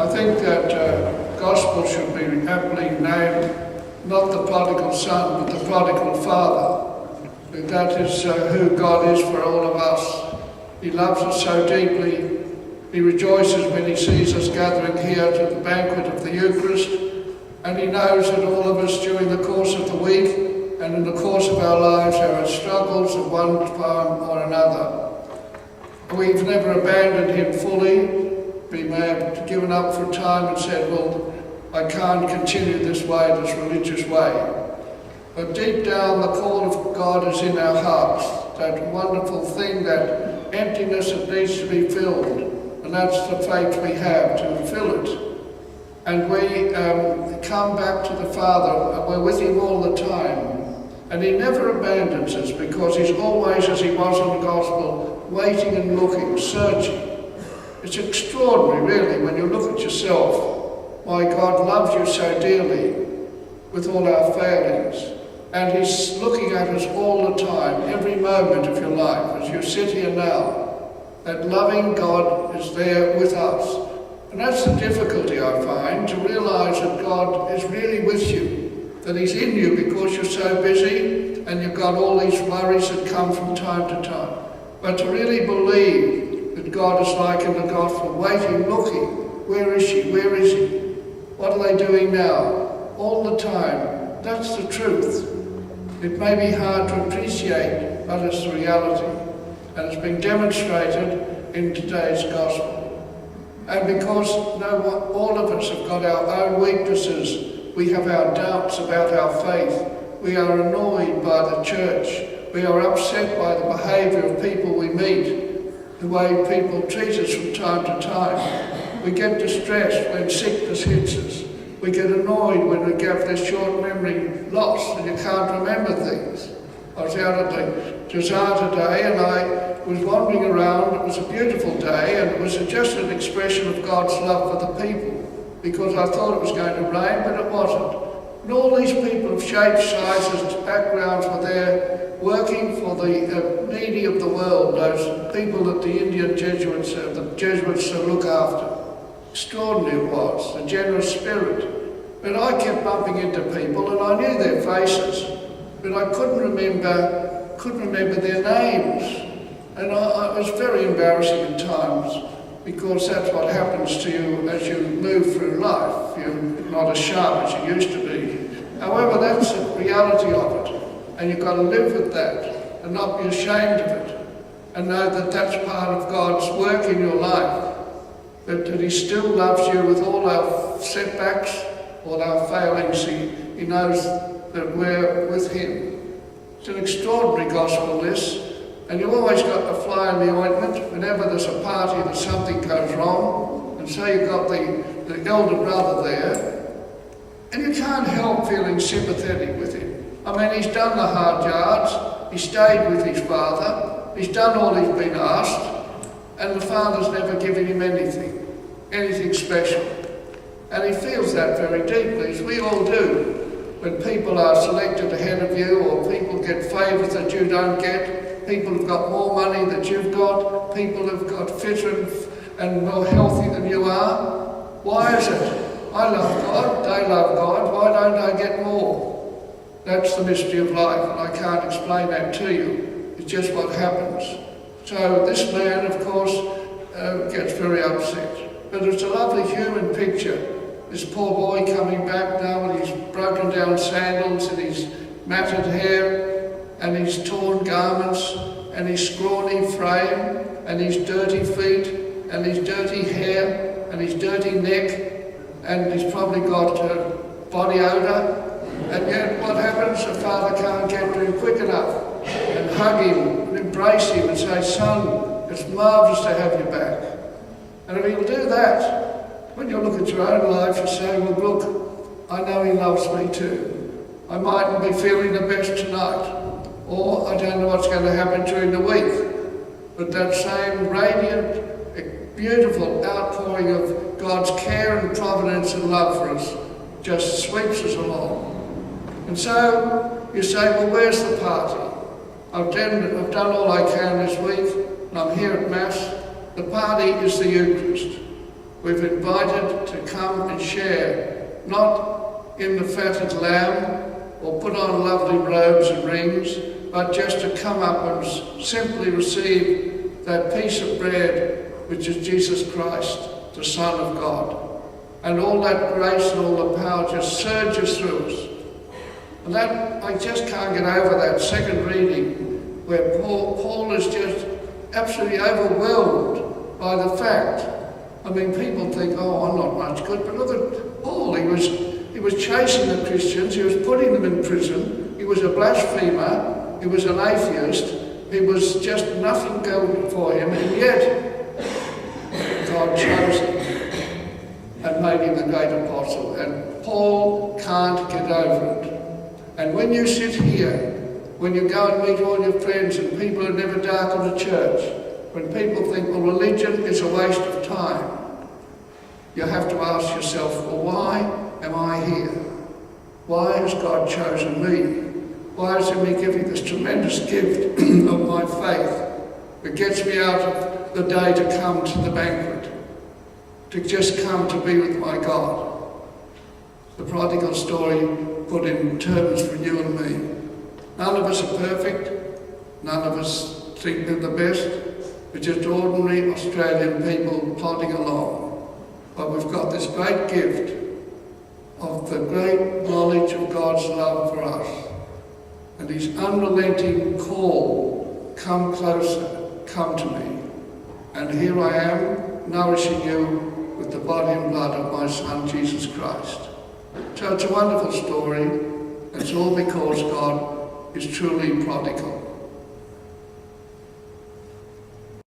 I think that gospel should be aptly named not the prodigal son, but the prodigal father. That is who God is for all of us. He loves us so deeply. He rejoices when he sees us gathering here to the banquet of the Eucharist, and he knows that all of us during the course of the week and in the course of our lives have struggles of one form or another. We've never abandoned him fully. We may have given up for a time and said, well, I can't continue this way, this religious way. But deep down, the call of God is in our hearts, that wonderful thing, that emptiness that needs to be filled. And that's the faith we have, to fill it. And we come back to the Father, and we're with him all the time. And he never abandons us, because he's always, as he was in the Gospel, waiting and looking, searching. It's extraordinary, really, when you look at yourself, why God loves you so dearly with all our failings. And he's looking at us all the time, every moment of your life, as you sit here now. That loving God is there with us. And that's the difficulty, I find, to realise that God is really with you, that he's in you because you're so busy and you've got all these worries that come from time to time. But to really believe that God is like in the Gospel, waiting, looking, where is she, where is he? What are they doing now? All the time. That's the truth. It may be hard to appreciate, but it's the reality. And it's been demonstrated in today's Gospel. And because all of us have got our own weaknesses, we have our doubts about our faith, we are annoyed by the church, we are upset by the behaviour of people we meet, the way people treat us from time to time. We get distressed when sickness hits us. We get annoyed when we get this short memory loss and you can't remember things. I was out at the Bazaar today and I was wandering around. It was a beautiful day and it was just an expression of God's love for the people, because I thought it was going to rain, but it wasn't. And all these people of shapes, sizes, backgrounds were there working for the needy of the world, those people that the Indian Jesuits look after. Extraordinary it was, the generous spirit. But I kept bumping into people and I knew their faces, but I couldn't remember their names. And it was very embarrassing at times, because that's what happens to you as you move through life. You're not as sharp as you used to be. However, that's the reality of it. And you've got to live with that and not be ashamed of it. And know that that's part of God's work in your life. That he still loves you with all our setbacks, all our failings. He knows that we're with him. It's an extraordinary gospel, this. And you've always got a fly in the ointment whenever there's a party that something goes wrong. And so you've got the elder brother there. And you can't help feeling sympathetic with him. I mean, he's done the hard yards. He stayed with his father. He's done all he's been asked. And the father's never given him anything special. And he feels that very deeply, as we all do. When people are selected ahead of you, or people get favours that you don't get, people have got more money than you've got, people have got fitter and more healthy than you are. Why is it? I love God, they love God, why don't I get more? That's the mystery of life, and I can't explain that to you. It's just what happens. So this man, of course, gets very upset. But it's a lovely human picture. This poor boy coming back now with his broken down sandals and his matted hair and his torn garments and his scrawny frame and his dirty feet and his dirty hair and his dirty neck, and he's probably got body odour. And yet what happens? The father can't get to him quick enough and hug him and embrace him and say, son, it's marvellous to have you back. And if he'll do that, when you look at your own life, you say, well, look, I know he loves me too. I mightn't be feeling the best tonight, or I don't know what's going to happen during the week. But that same radiant, beautiful outpouring of God's care and providence and love for us just sweeps us along. And so you say, well, where's the party? I've done all I can this week, and I'm here at Mass. The party is the Eucharist. We've invited to come and share, not in the fatted lamb or put on lovely robes and rings, but just to come up and simply receive that piece of bread which is Jesus Christ, the Son of God. And all that grace and all the power just surges through us. And that, I just can't get over that second reading where Paul is just absolutely overwhelmed by the fact. I mean, people think, oh, I'm not much good, but look at Paul. He was chasing the Christians, he was putting them in prison, he was a blasphemer, he was an atheist, he was just nothing going for him, and yet God chose him and made him the great apostle. And Paul can't get over it. And when you sit here, when you go and meet all your friends and people who never darken the church, when people think, well, religion is a waste of time, you have to ask yourself, well, why am I here? Why has God chosen me? Why has He given me this tremendous gift of my faith that gets me out of the day to come to the banquet, to just come to be with my God? The prodigal story put in terms for you and me. None of us are perfect. None of us think they're the best. We're just ordinary Australian people plodding along. But we've got this great gift of the great knowledge of God's love for us and His unrelenting call, come closer, come to me. And here I am, nourishing you with the body and blood of my Son, Jesus Christ. So it's a wonderful story. It's all because God is truly prodigal.